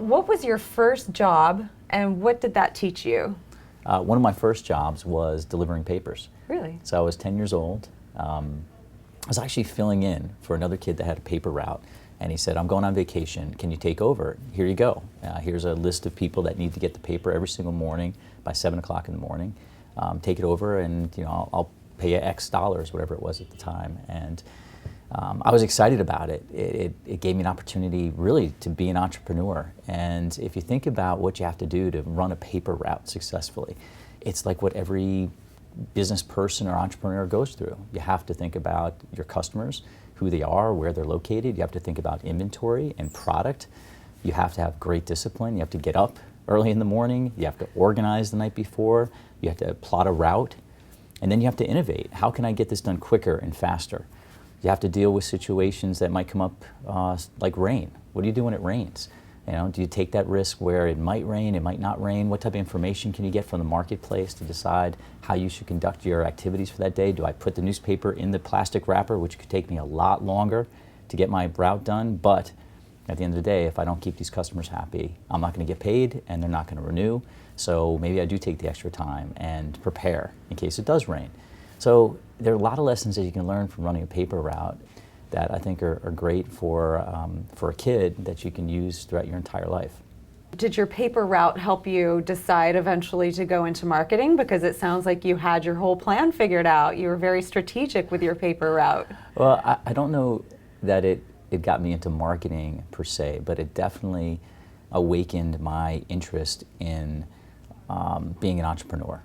what was your first job and what did that teach you? One of my first jobs was delivering papers. Really? So I was 10 years old. I was actually filling in for another kid that had a paper route. And he said, I'm going on vacation, can you take over? Here you go. Here's a list of people that need to get the paper every single morning by 7 o'clock in the morning. Take it over and I'll pay you X dollars, whatever it was at the time. And I was excited about it. It gave me an opportunity really to be an entrepreneur. And if you think about what you have to do to run a paper route successfully, it's like what every business person or entrepreneur goes through. You have to think about your customers, who they are, where they're located. You have to think about inventory and product. You have to have great discipline. You have to get up early in the morning. You have to organize the night before. You have to plot a route. And then you have to innovate. How can I get this done quicker and faster? You have to deal with situations that might come up like rain. What do you do when it rains? Do you take that risk where it might rain, it might not rain? What type of information can you get from the marketplace to decide how you should conduct your activities for that day? Do I put the newspaper in the plastic wrapper, which could take me a lot longer to get my route done? But at the end of the day, if I don't keep these customers happy, I'm not going to get paid and they're not going to renew. So maybe I do take the extra time and prepare in case it does rain. So there are a lot of lessons that you can learn from running a paper route that I think are great for a kid that you can use throughout your entire life. Did your paper route help you decide eventually to go into marketing? Because it sounds like you had your whole plan figured out. You were very strategic with your paper route. Well, I don't know that it got me into marketing per se, but it definitely awakened my interest in being an entrepreneur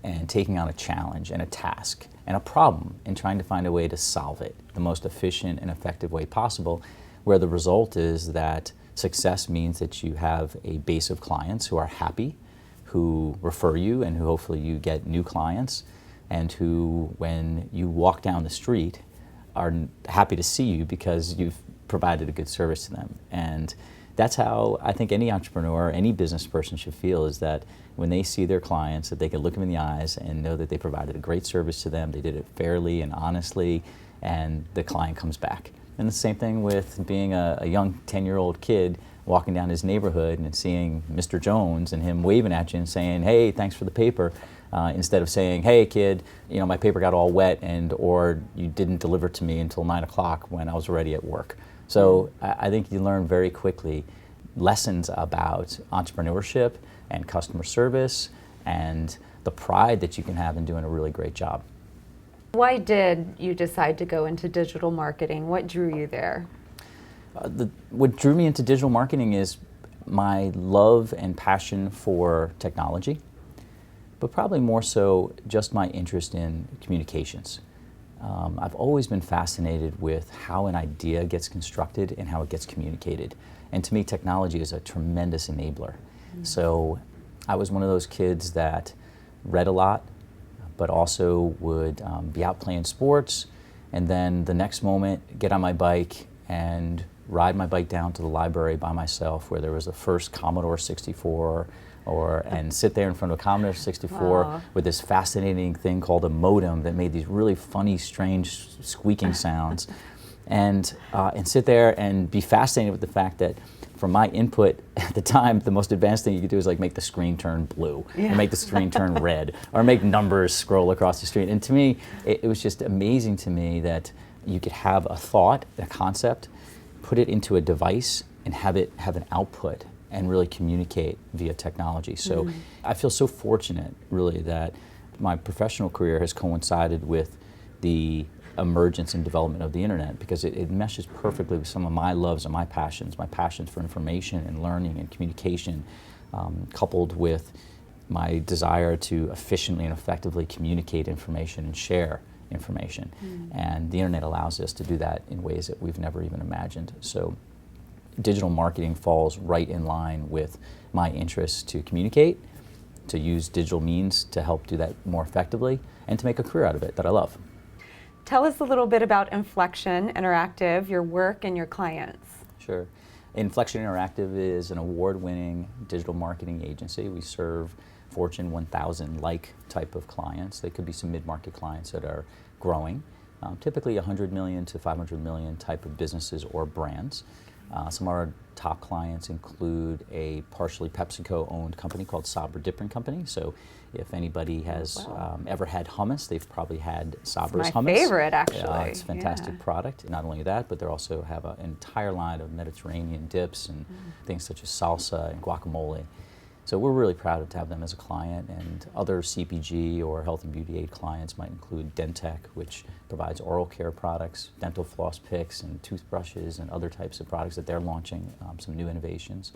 and taking on a challenge and a task and a problem and trying to find a way to solve it the most efficient and effective way possible, where the result is that success means that you have a base of clients who are happy, who refer you, and who hopefully you get new clients, and who, when you walk down the street, are happy to see you because you've provided a good service to them. And that's how I think any entrepreneur, any business person should feel, is that when they see their clients, that they can look them in the eyes and know that they provided a great service to them, they did it fairly and honestly, and the client comes back. And the same thing with being a young 10-year-old kid walking down his neighborhood and seeing Mr. Jones and him waving at you and saying, hey, thanks for the paper, instead of saying, hey kid, my paper got all wet or you didn't deliver to me until 9 o'clock when I was already at work. So I think you learn very quickly lessons about entrepreneurship and customer service and the pride that you can have in doing a really great job. Why did you decide to go into digital marketing? What drew you there? What drew me into digital marketing is my love and passion for technology, but probably more so just my interest in communications. I've always been fascinated with how an idea gets constructed and how it gets communicated. And to me, technology is a tremendous enabler. Mm-hmm. So I was one of those kids that read a lot, but also would be out playing sports, and then the next moment get on my bike and ride my bike down to the library by myself where there was the first Commodore 64 and sit there in front of a Commodore 64 Wow. with this fascinating thing called a modem that made these really funny, strange squeaking sounds, and sit there and be fascinated with the fact that from my input at the time, the most advanced thing you could do is like make the screen turn blue, or make the screen turn red, or make numbers scroll across the screen. And to me, it was just amazing to me that you could have a thought, a concept, put it into a device, and have it have an output and really communicate via technology. So I feel so fortunate, really, that my professional career has coincided with the emergence and development of the internet, because it meshes perfectly with some of my loves and my passions for information and learning and communication, coupled with my desire to efficiently and effectively communicate information and share information. And the internet allows us to do that in ways that we've never even imagined. So digital marketing falls right in line with my interest to communicate, to use digital means to help do that more effectively, and to make a career out of it that I love. Tell us a little bit about Inflexion Interactive, your work and your clients. Sure. Inflexion Interactive is an award-winning digital marketing agency. We serve Fortune 1000-like type of clients. They could be some mid-market clients that are growing, typically 100 million to 500 million type of businesses or brands. Some of our top clients include a partially PepsiCo-owned company called Sabra Dipping Company. So if anybody has ever had hummus, they've probably had Sabra's hummus. My favorite, actually. It's a fantastic product. Not only that, but they also have an entire line of Mediterranean dips and things such as salsa and guacamole. So we're really proud to have them as a client, and other CPG or health and beauty aid clients might include Dentec, which provides oral care products, dental floss picks and toothbrushes and other types of products that they're launching, some new innovations.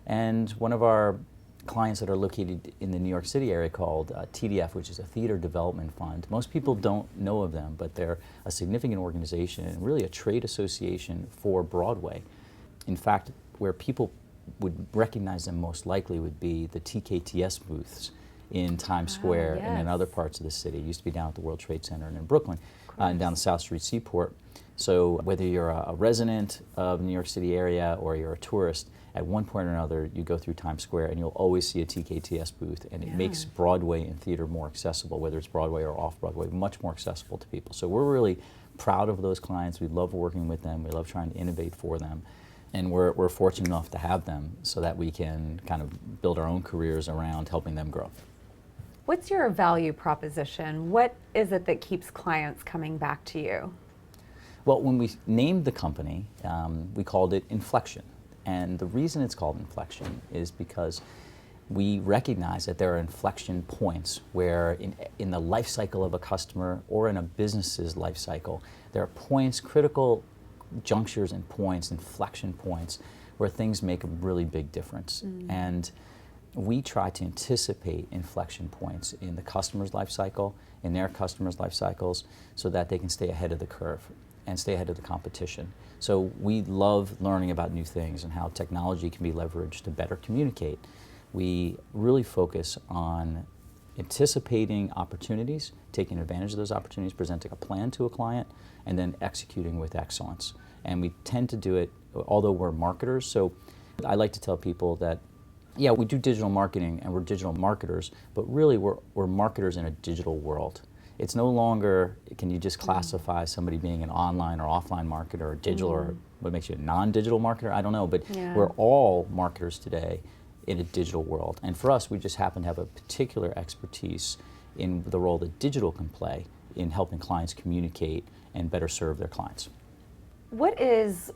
And one of our clients that are located in the New York City area called TDF, which is a Theater Development Fund. Most people don't know of them, but they're a significant organization and really a trade association for Broadway. In fact, where people would recognize them most likely would be the TKTS booths in Times Square and in other parts of the city. It used to be down at the World Trade Center and in Brooklyn and down the South Street Seaport. So whether you're a resident of the New York City area or you're a tourist, at one point or another you go through Times Square and you'll always see a TKTS booth, and it makes Broadway and theater more accessible, whether it's Broadway or off-Broadway, much more accessible to people. So we're really proud of those clients. We love working with them. We love trying to innovate for them. And we're fortunate enough to have them so that we can kind of build our own careers around helping them grow. What's your value proposition? What is it that keeps clients coming back to you? Well, when we named the company, we called it Inflexion. And the reason it's called Inflexion is because we recognize that there are inflection points where in the life cycle of a customer or in a business's life cycle, there are points, critical junctures and points, inflection points, where things make a really big difference. And we try to anticipate inflection points in the customer's life cycle, in their customers' life cycles, so that they can stay ahead of the curve and stay ahead of the competition. So we love learning about new things and how technology can be leveraged to better communicate. We really focus on anticipating opportunities, taking advantage of those opportunities, presenting a plan to a client, and then executing with excellence. And we tend to do it, although we're marketers, so I like to tell people that, yeah, we do digital marketing and we're digital marketers, but really we're marketers in a digital world. It's no longer, can you just classify somebody being an online or offline marketer or digital, or what makes you a non-digital marketer? I don't know, but we're all marketers today in a digital world. And for us, we just happen to have a particular expertise in the role that digital can play in helping clients communicate and better serve their clients. What is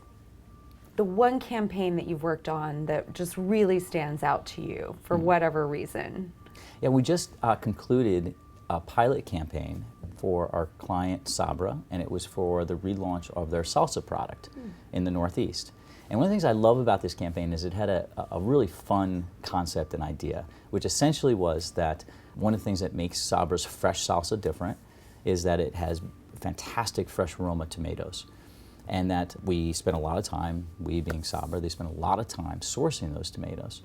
the one campaign that you've worked on that just really stands out to you for whatever reason? Yeah, we just concluded a pilot campaign for our client Sabra, and it was for the relaunch of their salsa product in the Northeast. And one of the things I love about this campaign is it had a really fun concept and idea, which essentially was that one of the things that makes Sabra's fresh salsa different is that it has fantastic fresh aroma tomatoes. And that we spent a lot of time, we being Sabra, they spent a lot of time sourcing those tomatoes.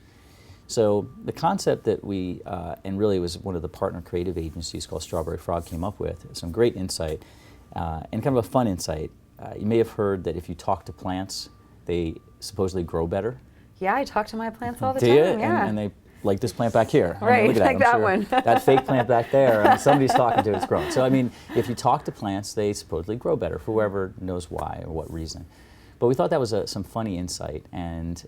So the concept that we, and really it was one of the partner creative agencies called Strawberry Frog came up with, some great insight, and kind of a fun insight. You may have heard that if you talk to plants, they supposedly grow better. Yeah, I talk to my plants all the Do time. you? Yeah. And they like this plant back here. Right, I mean, look at like that I'm one. That fake plant back there, and somebody's talking to it, it's grown. So I mean, if you talk to plants, they supposedly grow better, for whoever knows why or what reason. But we thought that was some funny insight, and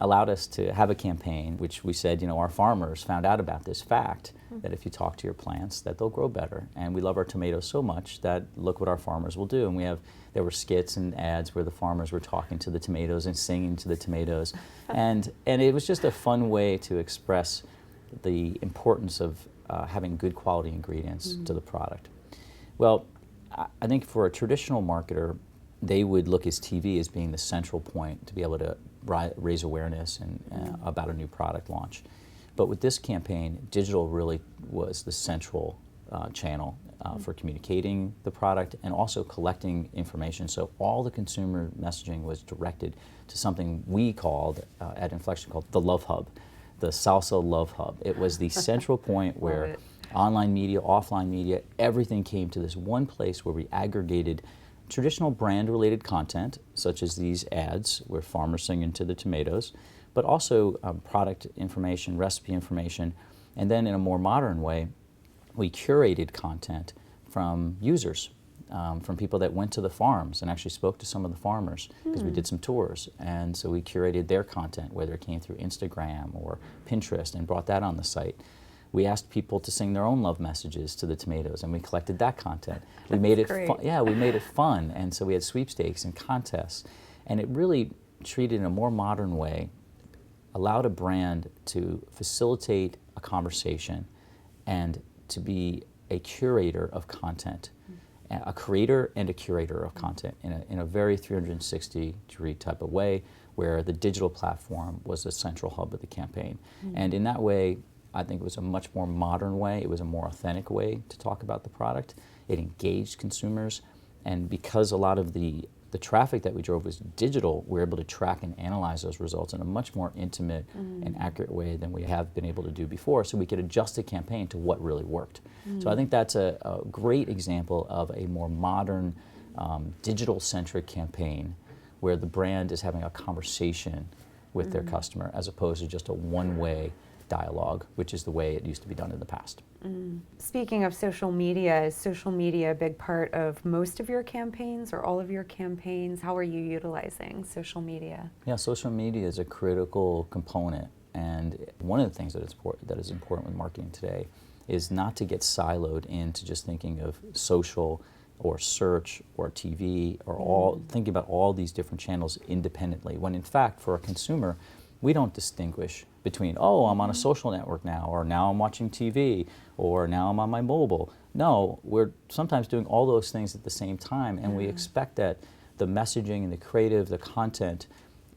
allowed us to have a campaign which we said, you know, our farmers found out about this fact, that if you talk to your plants, that they'll grow better. And we love our tomatoes so much that look what our farmers will do. And there were skits and ads where the farmers were talking to the tomatoes and singing to the tomatoes. And it was just a fun way to express the importance of having good quality ingredients to the product. Well, I think for a traditional marketer, they would look at TV as being the central point to be able to raise awareness and about a new product launch. But with this campaign, digital really was the central channel for communicating the product and also collecting information. So all the consumer messaging was directed to something we called, at Inflexion, called the Love Hub, the Salsa Love Hub. It was the central point where online media, offline media, everything came to this one place where we aggregated traditional brand-related content, such as these ads where farmers sing into the tomatoes, but also product information, recipe information, and then in a more modern way, we curated content from users from people that went to the farms and actually spoke to some of the farmers because we did some tours. And so we curated their content, whether it came through Instagram or Pinterest, and brought that on the site. We asked people to sing their own love messages to the tomatoes, and we collected that content. We made it fun. Yeah, we made it fun, and so we had sweepstakes and contests, and it really treated in a more modern way, allowed a brand to facilitate a conversation and to be a curator of content. A creator and a curator of content in a very 360-degree type of way, where the digital platform was the central hub of the campaign. And in that way, I think it was a much more modern way. It was a more authentic way to talk about the product. It engaged consumers, and because a lot of the traffic that we drove was digital, we were able to track and analyze those results in a much more intimate and accurate way than we have been able to do before, so we could adjust the campaign to what really worked. So I think that's a great example of a more modern, digital-centric campaign where the brand is having a conversation with their customer as opposed to just a one-way dialogue, which is the way it used to be done in the past. Speaking of social media, is social media a big part of most of your campaigns or all of your campaigns? How are you utilizing social media? Yeah, social media is a critical component, and one of the things that is important with marketing today is not to get siloed into just thinking of social or search or TV or thinking about all these different channels independently, when in fact for a consumer we don't distinguish between, oh, I'm on a social network now, or now I'm watching TV, or now I'm on my mobile. No, we're sometimes doing all those things at the same time, and we expect that the messaging and the creative, the content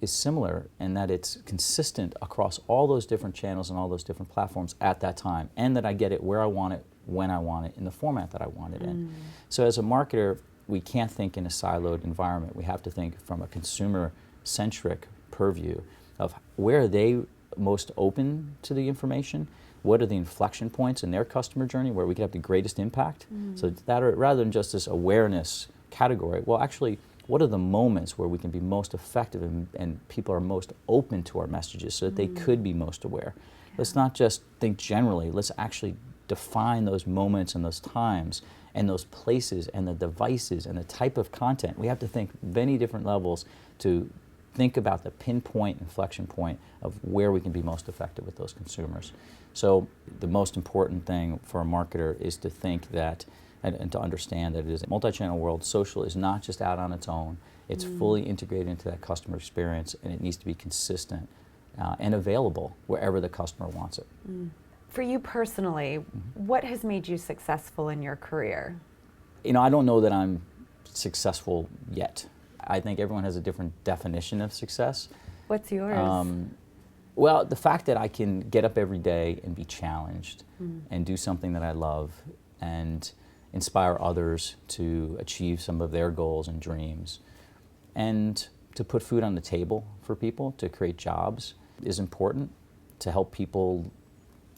is similar, and that it's consistent across all those different channels and all those different platforms at that time, and that I get it where I want it, when I want it, in the format that I want it in. So as a marketer, we can't think in a siloed environment. We have to think from a consumer-centric purview of where are they most open to the information, what are the inflection points in their customer journey where we can have the greatest impact. So that rather than just this awareness category, well actually what are the moments where we can be most effective and people are most open to our messages so that they could be most aware. Let's not just think generally, let's actually define those moments and those times and those places and the devices and the type of content. We have to think many different levels to think about the pinpoint inflection point of where we can be most effective with those consumers. So the most important thing for a marketer is to think that and to understand that it is a multi-channel world. Social is not just out on its own. It's fully integrated into that customer experience, and it needs to be consistent and available wherever the customer wants it. For you personally, what has made you successful in your career? You know, I don't know that I'm successful yet. I think everyone has a different definition of success. What's yours? Well, the fact that I can get up every day and be challenged and do something that I love and inspire others to achieve some of their goals and dreams and to put food on the table for people, to create jobs is important, to help people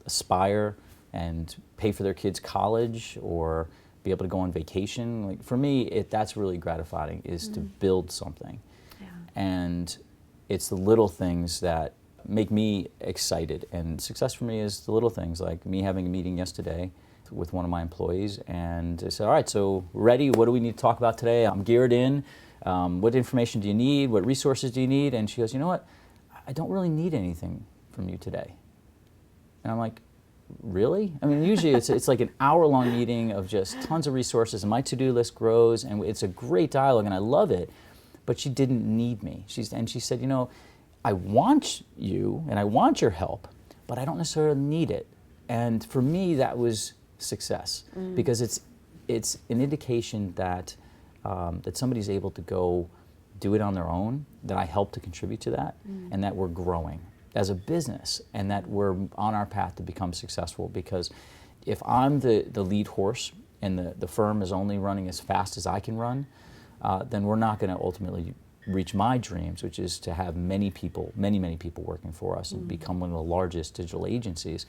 aspire and pay for their kids' college or be able to go on vacation. Like for me, that's really gratifying, is to build something. And it's the little things that make me excited. And success for me is the little things, like me having a meeting yesterday with one of my employees, and I said, all right, so ready, what do we need to talk about today? I'm geared in. What information do you need? What resources do you need? And she goes, you know what? I don't really need anything from you today. And I'm like, really? I mean, usually it's like an hour-long meeting of just tons of resources, and my to-do list grows, and it's a great dialogue, and I love it. But she didn't need me. She said, you know, I want you, and I want your help, but I don't necessarily need it. And for me, that was success, because it's an indication that that somebody's able to go do it on their own, that I help to contribute to that, and that we're growing as a business, and that we're on our path to become successful. Because if I'm the lead horse and the firm is only running as fast as I can run, then we're not going to ultimately reach my dreams, which is to have many people working for us and become one of the largest digital agencies.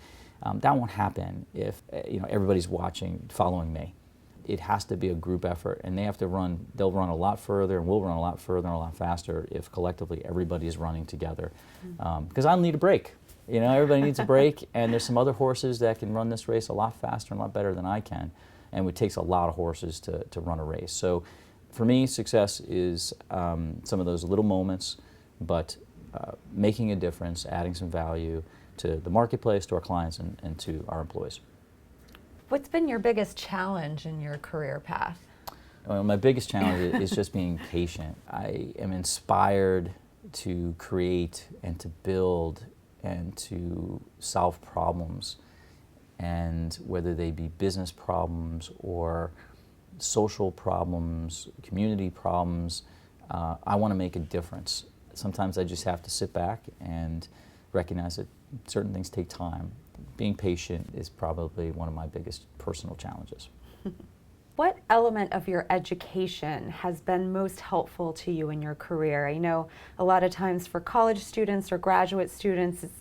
That won't happen if everybody's watching, following me. It has to be a group effort, and they'll run a lot further, and we'll run a lot further and a lot faster if collectively everybody is running together. Because I need a break. Everybody needs a break, and there's some other horses that can run this race a lot faster and a lot better than I can. and it takes a lot of horses to run a race. So for me, success is some of those little moments, but making a difference, adding some value to the marketplace, to our clients, and to our employees. What's been your biggest challenge in your career path? Well, my biggest challenge is just being patient. I am inspired to create and to build and to solve problems, and whether they be business problems or social problems, community problems, I want to make a difference. Sometimes I just have to sit back and recognize that certain things take time. Being patient is probably one of my biggest personal challenges. What element of your education has been most helpful to you in your career? I know a lot of times for college students or graduate students, it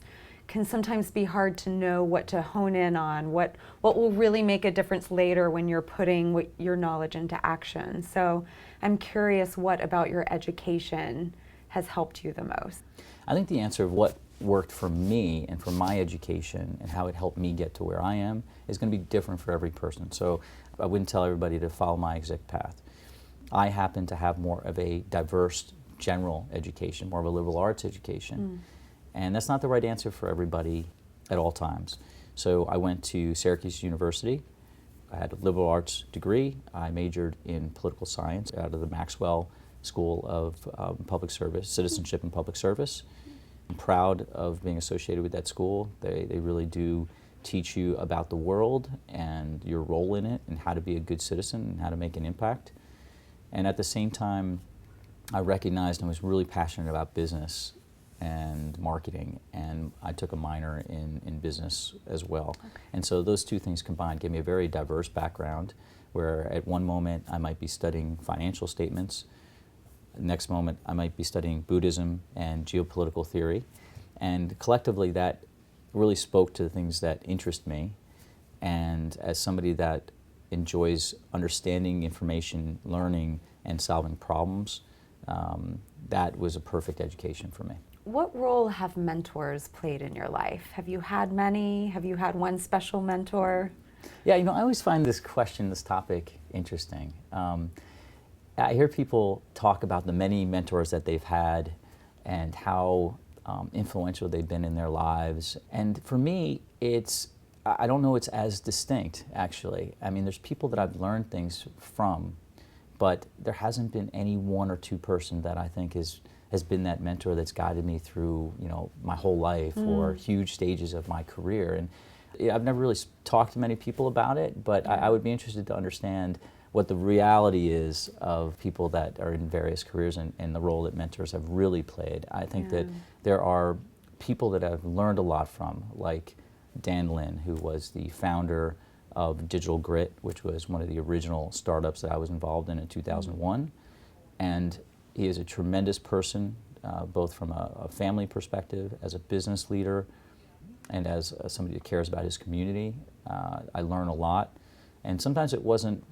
can sometimes be hard to know what to hone in on, what will really make a difference later when you're putting your knowledge into action. So I'm curious, what about your education has helped you the most? I think the answer of what worked for me and for my education and how it helped me get to where I am is going to be different for every person. So I wouldn't tell everybody to follow my exact path. I happen to have more of a diverse general education, more of a liberal arts education. And that's not the right answer for everybody at all times. So I went to Syracuse University. I had a liberal arts degree. I majored in political science out of the Maxwell School of Public Service, Citizenship and Public Service. I'm proud of being associated with that school. They really do teach you about the world and your role in it and how to be a good citizen and how to make an impact. And at the same time, I recognized and was really passionate about business and marketing, and I took a minor in business as well. Okay. And so those two things combined gave me a very diverse background, where at one moment I might be studying financial statements, next moment I might be studying Buddhism and geopolitical theory, and collectively that really spoke to the things that interest me. And as somebody that enjoys understanding information, learning, and solving problems, that was a perfect education for me. What role have mentors played in your life? Have you had many? Have you had one special mentor? Yeah, I always find this question, this topic, interesting. I hear people talk about the many mentors that they've had and how influential they've been in their lives. And for me, I don't know it's as distinct, actually. I mean, there's people that I've learned things from, but there hasn't been any one or two person that I think has been that mentor that's guided me through, my whole life or huge stages of my career. And I've never really talked to many people about it, but I would be interested to understand what the reality is of people that are in various careers and the role that mentors have really played. I think that there are people that I've learned a lot from, like Dan Lin, who was the founder of DigitalGrit, which was one of the original startups that I was involved in 2001. And he is a tremendous person, both from a family perspective, as a business leader, and as somebody that cares about his community. I learn a lot. And sometimes it wasn't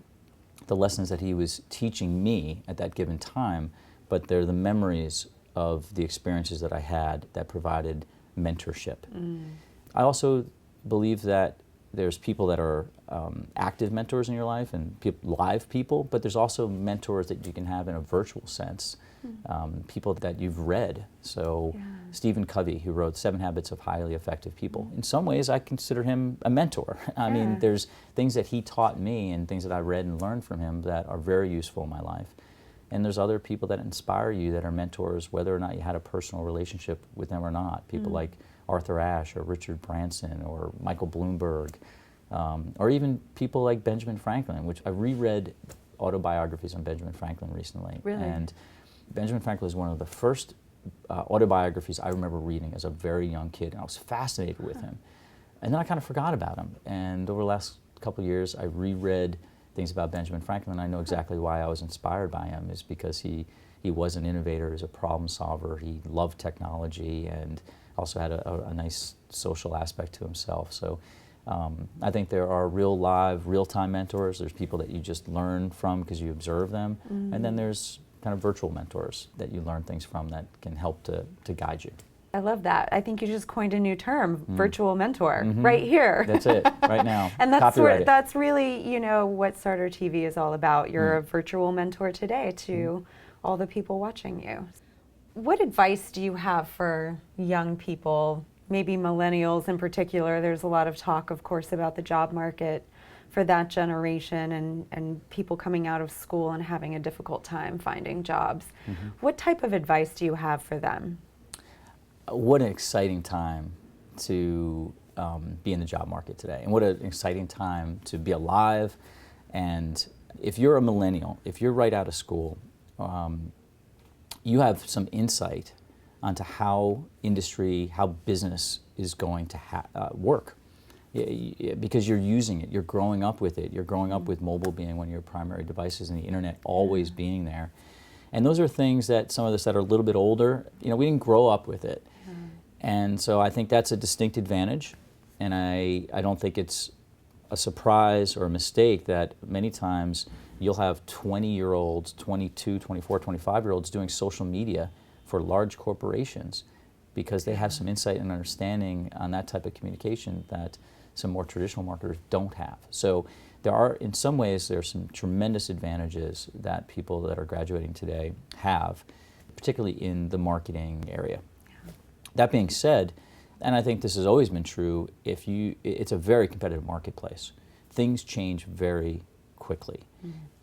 the lessons that he was teaching me at that given time, but they're the memories of the experiences that I had that provided mentorship. I also believe that there's people that are active mentors in your life and live people, but there's also mentors that you can have in a virtual sense, people that you've read. So Stephen Covey, who wrote 7 Habits of Highly Effective People. In some ways, I consider him a mentor. I mean, there's things that he taught me and things that I read and learned from him that are very useful in my life. And there's other people that inspire you that are mentors, whether or not you had a personal relationship with them or not. People like Arthur Ashe or Richard Branson or Michael Bloomberg, or even people like Benjamin Franklin, which I reread autobiographies on Benjamin Franklin recently. Really? And Benjamin Franklin is one of the first autobiographies I remember reading as a very young kid, and I was fascinated with him. And then I kind of forgot about him. And over the last couple of years, I reread things about Benjamin Franklin, and I know exactly why I was inspired by him, is because he was an innovator, he was a problem solver, he loved technology, and also had a nice social aspect to himself. So I think there are real live, real-time mentors. There's people that you just learn from because you observe them. And then there's kind of virtual mentors that you learn things from that can help to guide you. I love that. I think you just coined a new term, virtual mentor, right here. That's it, right now. And Copyright it. that's really, what Starter TV is all about. You're a virtual mentor today to all the people watching you. What advice do you have for young people, maybe millennials in particular? There's a lot of talk, of course, about the job market for that generation and people coming out of school and having a difficult time finding jobs. What type of advice do you have for them? What an exciting time to be in the job market today, and what an exciting time to be alive. And if you're a millennial, if you're right out of school, you have some insight onto how industry, how business is going to work. Because you're using it, you're growing up with it, you're growing up with mobile being one of your primary devices and the internet always being there. And those are things that some of us that are a little bit older, we didn't grow up with it. And so I think that's a distinct advantage, and I don't think it's a surprise or a mistake that many times you'll have 20-year-olds, 22, 24, 25-year-olds doing social media for large corporations because they have some insight and understanding on that type of communication that some more traditional marketers don't have. So in some ways, there's some tremendous advantages that people that are graduating today have, particularly in the marketing area. That being said, and I think this has always been true, it's a very competitive marketplace. Things change very quickly.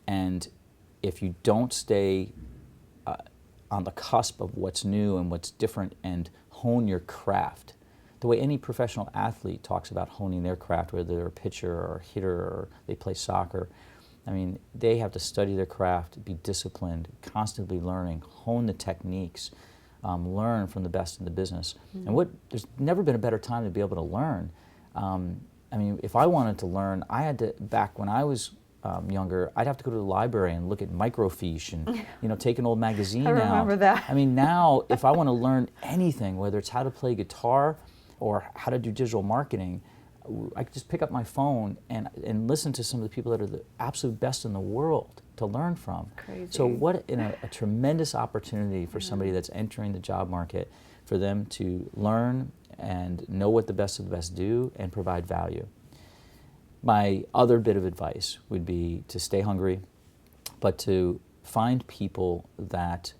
And if you don't stay on the cusp of what's new and what's different and hone your craft, the way any professional athlete talks about honing their craft, whether they're a pitcher or a hitter or they play soccer, they have to study their craft, be disciplined, constantly learning, hone the techniques, learn from the best in the business. And there's never been a better time to be able to learn. If I wanted to learn, I had to, back when I was younger, I'd have to go to the library and look at microfiche and take an old magazine out. I remember that. Now, if I want to learn anything, whether it's how to play guitar or how to do digital marketing, I could just pick up my phone and listen to some of the people that are the absolute best in the world to learn from. Crazy. So what a tremendous opportunity for somebody that's entering the job market, for them to learn and know what the best of the best do and provide value. My other bit of advice would be to stay hungry, but to find people that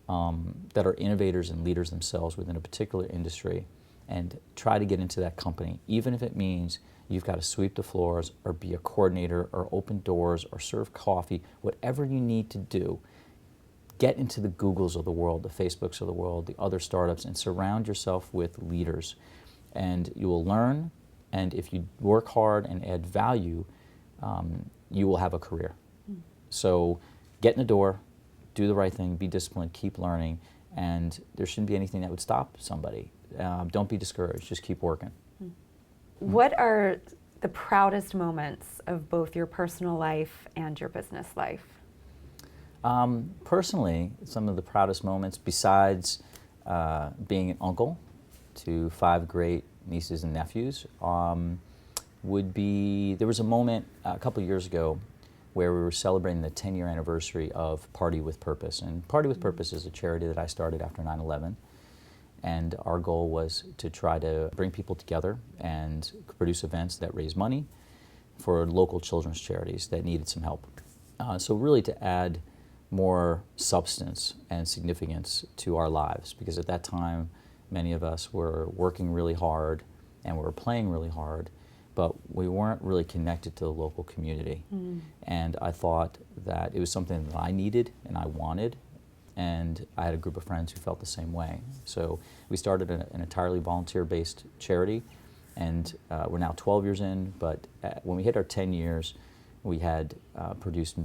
are innovators and leaders themselves within a particular industry and try to get into that company, even if it means you've got to sweep the floors or be a coordinator or open doors or serve coffee, whatever you need to do. Get into the Googles of the world, the Facebooks of the world, the other startups, and surround yourself with leaders. And you will learn, and if you work hard and add value, you will have a career. So get in the door, do the right thing, be disciplined, keep learning, and there shouldn't be anything that would stop somebody. Don't be discouraged, just keep working. What are the proudest moments of both your personal life and your business life? Personally, some of the proudest moments, besides being an uncle to 5 great nieces and nephews, would be, there was a moment a couple years ago where we were celebrating the 10-year anniversary of Party with Purpose. And Party with Purpose is a charity that I started after 9/11. And our goal was to try to bring people together and produce events that raise money for local children's charities that needed some help. So really to add more substance and significance to our lives, because at that time many of us were working really hard and we were playing really hard, but we weren't really connected to the local community. And I thought that it was something that I needed and I wanted, and I had a group of friends who felt the same way. So we started an entirely volunteer-based charity, and we're now 12 years in, but when we hit our 10 years, we had produced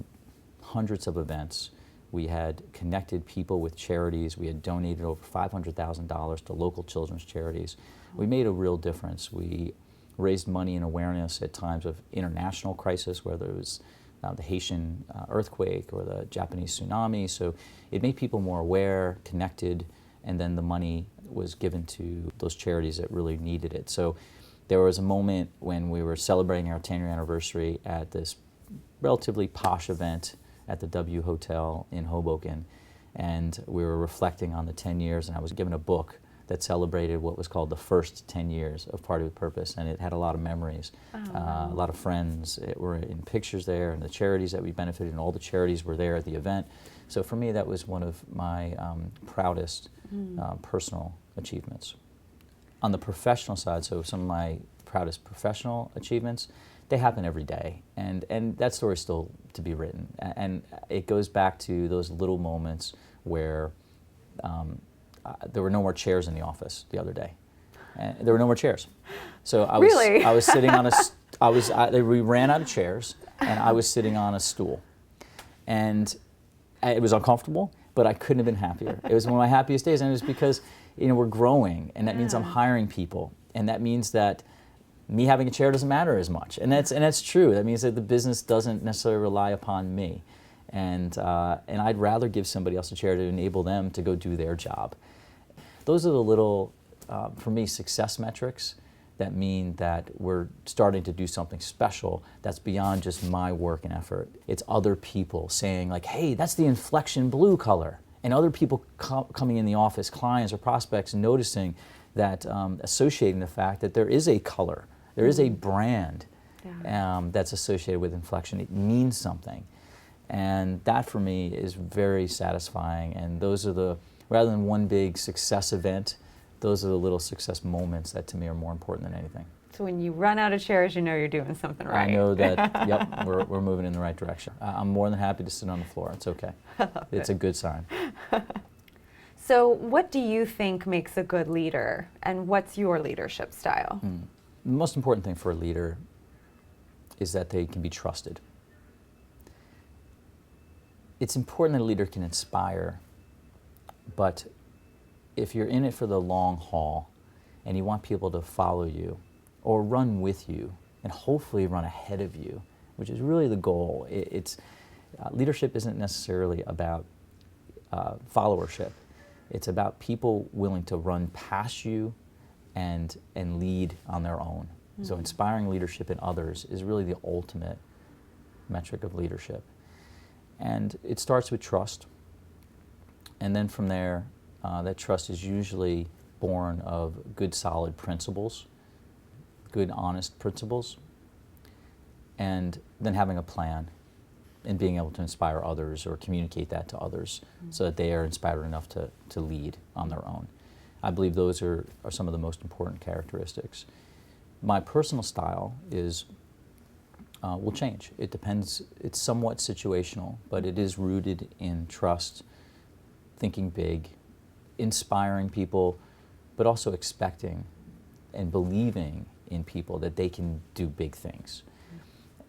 hundreds of events. We had connected people with charities. We had donated over $500,000 to local children's charities. We made a real difference. We raised money and awareness at times of international crisis, whether it was the Haitian earthquake or the Japanese tsunami. So it made people more aware, connected, and then the money was given to those charities that really needed it. So there was a moment when we were celebrating our 10-year anniversary at this relatively posh event at the Hotel in Hoboken, and we were reflecting on the 10 years, and I was given a book that celebrated what was called the first 10 years of Party with Purpose, and it had a lot of memories. A lot of friends were in pictures there, and the charities that we benefited, and all the charities were there at the event. So for me, that was one of my proudest personal achievements. On the professional side, so some of my proudest professional achievements, they happen every day, and that story is still to be written. And it goes back to those little moments where there were no more chairs in the office the other day. And there were no more chairs. So I was, Really? I was sitting on we ran out of chairs, and I was sitting on a stool. And it was uncomfortable, but I couldn't have been happier. It was one of my happiest days, and it was because, you know, we're growing, and that means I'm hiring people, and that means that me having a chair doesn't matter as much, and that's true. That means that the business doesn't necessarily rely upon me, and I'd rather give somebody else a chair to enable them to go do their job. Those are the little, for me, success metrics that mean that we're starting to do something special that's beyond just my work and effort. It's other people saying like, hey, that's the inflection blue color, and other people coming in the office, clients or prospects, noticing that, associating the fact that there is a color, there is a brand that's associated with inflection. It means something. And that for me is very satisfying. And those are the, rather than one big success event, those are the little success moments that to me are more important than anything. So when you run out of chairs, you know you're doing something right. I know that, yep, we're moving in the right direction. I'm more than happy to sit on the floor. It's okay. It's a good sign. So what do you think makes a good leader, and what's your leadership style? The most important thing for a leader is that they can be trusted. It's important that a leader can inspire, but if you're in it for the long haul and you want people to follow you or run with you and hopefully run ahead of you, which is really the goal, leadership isn't necessarily about followership. It's about people willing to run past you and lead on their own. So inspiring leadership in others is really the ultimate metric of leadership. And it starts with trust. And then from there, that trust is usually born of good, solid principles, good, honest principles, and then having a plan and being able to inspire others or communicate that to others so that they are inspired enough to lead on their own. I believe those are some of the most important characteristics. My personal style is will change. It depends. It's somewhat situational, but it is rooted in trust, thinking big, inspiring people, but also expecting and believing in people that they can do big things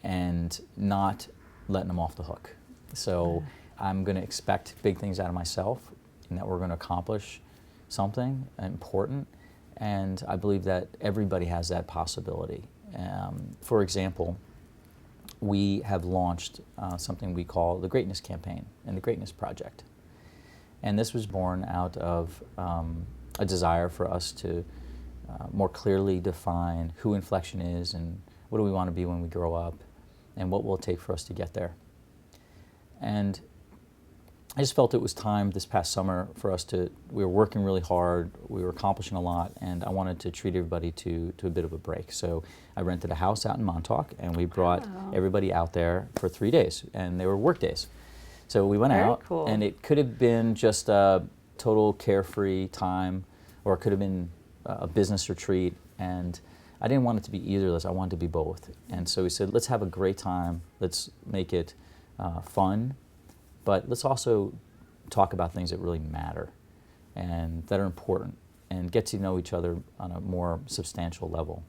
and not letting them off the hook. So I'm going to expect big things out of myself and that we're going to accomplish something important, and I believe that everybody has that possibility. For example, we have launched something we call the Greatness Campaign and the Greatness Project. And this was born out of a desire for us to more clearly define who Inflection is and what do we want to be when we grow up and what will it take for us to get there. And I just felt it was time this past summer for us we were working really hard, we were accomplishing a lot, and I wanted to treat everybody to a bit of a break. So I rented a house out in Montauk, and we brought everybody out there for 3 days, and they were work days. So we went out, and it could have been just a total carefree time, or it could have been a business retreat, and I didn't want it to be either of those. I wanted to be both. And so we said, let's have a great time, let's make it fun, but let's also talk about things that really matter and that are important and get to know each other on a more substantial level.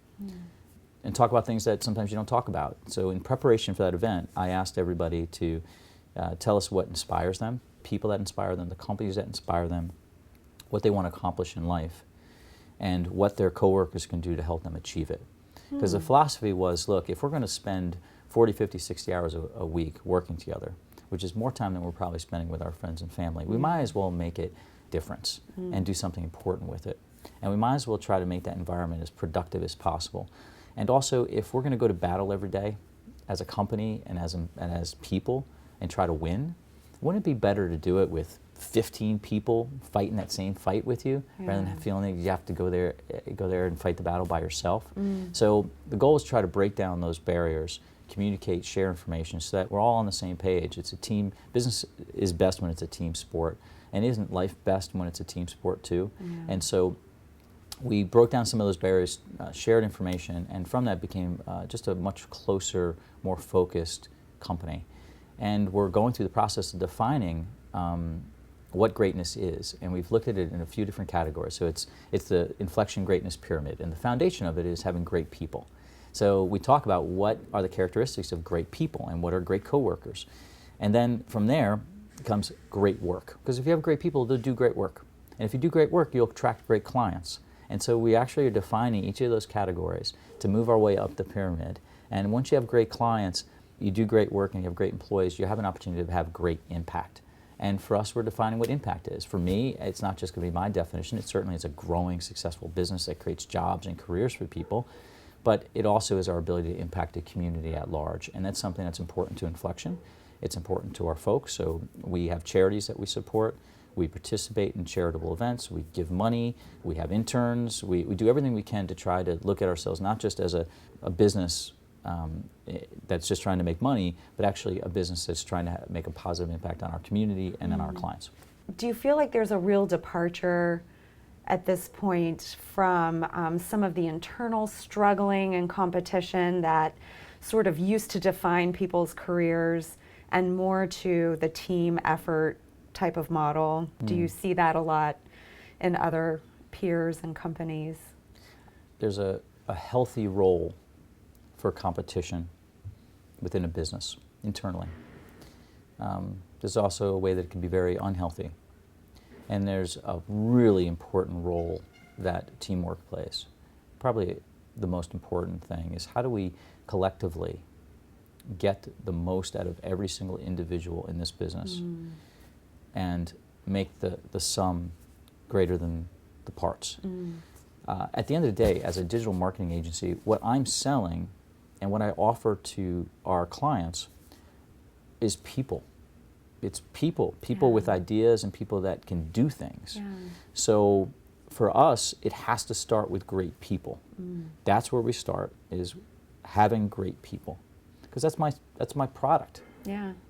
And talk about things that sometimes you don't talk about. So in preparation for that event, I asked everybody to tell us what inspires them, people that inspire them, the companies that inspire them, what they want to accomplish in life, and what their coworkers can do to help them achieve it. Because the philosophy was, look, if we're going to spend 40, 50, 60 hours a week working together, which is more time than we're probably spending with our friends and family, we might as well make it difference and do something important with it. And we might as well try to make that environment as productive as possible. And also, if we're going to go to battle every day as a company and as people and try to win, wouldn't it be better to do it with 15 people fighting that same fight with you, rather than feeling that you have to go there and fight the battle by yourself. So the goal is to try to break down those barriers, communicate, share information, so that we're all on the same page. It's a team. Business is best when it's a team sport, and isn't life best when it's a team sport too? And so we broke down some of those barriers, shared information, and from that became just a much closer, more focused company. And we're going through the process of defining what greatness is, and we've looked at it in a few different categories. So it's the inflection greatness pyramid, and the foundation of it is having great people. So we talk about what are the characteristics of great people and what are great coworkers. And then from there comes great work, because if you have great people, they'll do great work. And if you do great work, you'll attract great clients. And so we actually are defining each of those categories to move our way up the pyramid. And once you have great clients, you do great work and you have great employees, you have an opportunity to have great impact. And for us, we're defining what impact is. For me, it's not just going to be my definition. It certainly is a growing, successful business that creates jobs and careers for people. But it also is our ability to impact the community at large. And that's something that's important to Inflection. It's important to our folks. So we have charities that we support. We participate in charitable events. We give money. We have interns. We do everything we can to try to look at ourselves not just as a business that's just trying to make money, but actually a business that's trying to make a positive impact on our community and on our clients. Do you feel like there's a real departure at this point from some of the internal struggling and competition that sort of used to define people's careers and more to the team effort type of model? Do you see that a lot in other peers and companies? There's a healthy role for competition within a business internally. There's also a way that it can be very unhealthy. And there's a really important role that teamwork plays. Probably the most important thing is how do we collectively get the most out of every single individual in this business and make the sum greater than the parts. At the end of the day, as a digital marketing agency, what I'm selling and what I offer to our clients is people. It's people with ideas and people that can do things. So for us, it has to start with great people. That's where we start, is having great people, because that's my product.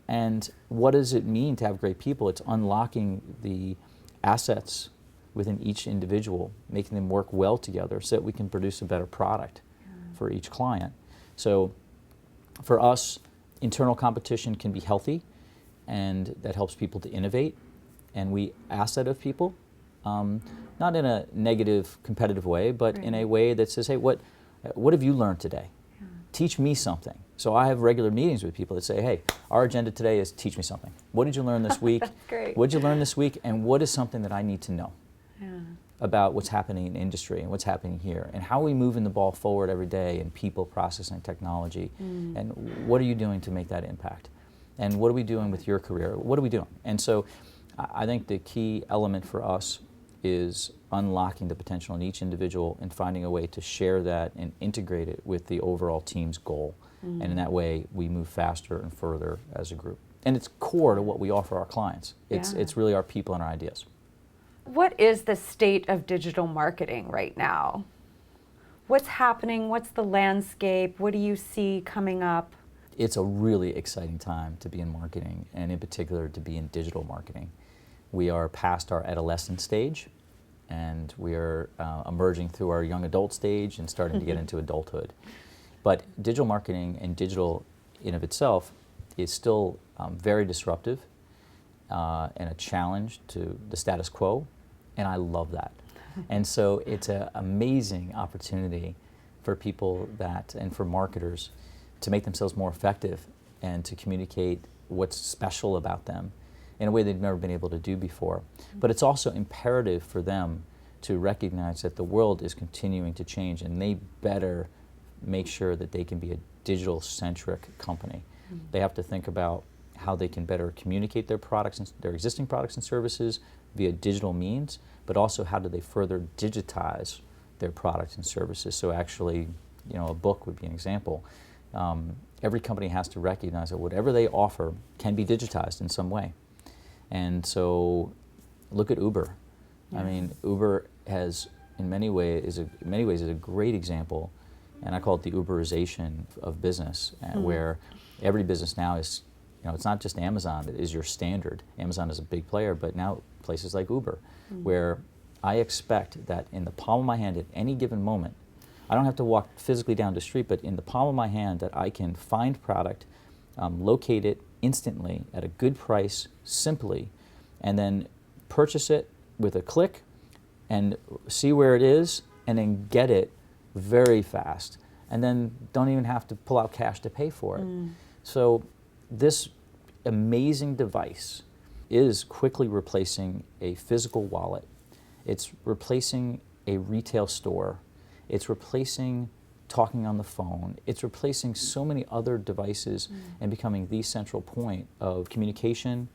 And what does it mean to have great people? It's unlocking the assets within each individual, making them work well together so that we can produce a better product for each client. So for us, internal competition can be healthy, and that helps people to innovate, and we ask that of people, not in a negative, competitive way, but in a way that says, hey, what have you learned today? Teach me something. So I have regular meetings with people that say, hey, our agenda today is teach me something. What did you learn this week? Great. What did you learn this week, and what is something that I need to know about what's happening in industry and what's happening here, and how are we moving the ball forward every day in people, process, and technology, and what are you doing to make that impact? And what are we doing with your career? What are we doing? And so I think the key element for us is unlocking the potential in each individual and finding a way to share that and integrate it with the overall team's goal. And in that way, we move faster and further as a group. And it's core to what we offer our clients. It's really our people and our ideas. What is the state of digital marketing right now? What's happening? What's the landscape? What do you see coming up? It's a really exciting time to be in marketing, and in particular to be in digital marketing. We are past our adolescent stage, and we are emerging through our young adult stage and starting to get into adulthood. But digital marketing and digital in of itself is still very disruptive and a challenge to the status quo, and I love that. And so it's an amazing opportunity for people and for marketers to make themselves more effective and to communicate what's special about them in a way they've never been able to do before. But it's also imperative for them to recognize that the world is continuing to change, and they better make sure that they can be a digital-centric company. They have to think about how they can better communicate their products and their existing products and services via digital means, but also how do they further digitize their products and services. So actually, a book would be an example. Every company has to recognize that whatever they offer can be digitized in some way. And so look at Uber. Yeah. I mean, Uber has, in many ways, is a great example, and I call it the Uberization of business, where every business now is, it's not just Amazon that is your standard. Amazon is a big player, but now places like Uber, where I expect that in the palm of my hand at any given moment, I don't have to walk physically down the street, but in the palm of my hand that I can find product, locate it instantly at a good price, simply, and then purchase it with a click and see where it is, and then get it very fast, and then don't even have to pull out cash to pay for it. So this amazing device is quickly replacing a physical wallet. It's replacing a retail store. It's replacing talking on the phone. It's replacing so many other devices and becoming the central point of communication,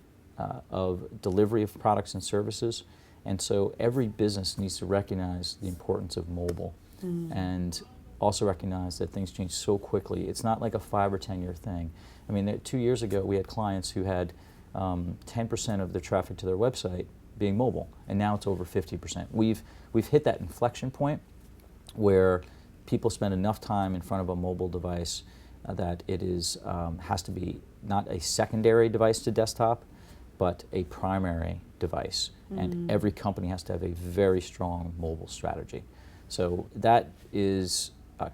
of delivery of products and services. And so every business needs to recognize the importance of mobile and also recognize that things change so quickly. It's not like a 5 or 10 year thing. I mean, 2 years ago we had clients who had 10% of their traffic to their website being mobile, and now it's over 50%. We've hit that inflection point where people spend enough time in front of a mobile device that it is has to be not a secondary device to desktop, but a primary device. And every company has to have a very strong mobile strategy. So that is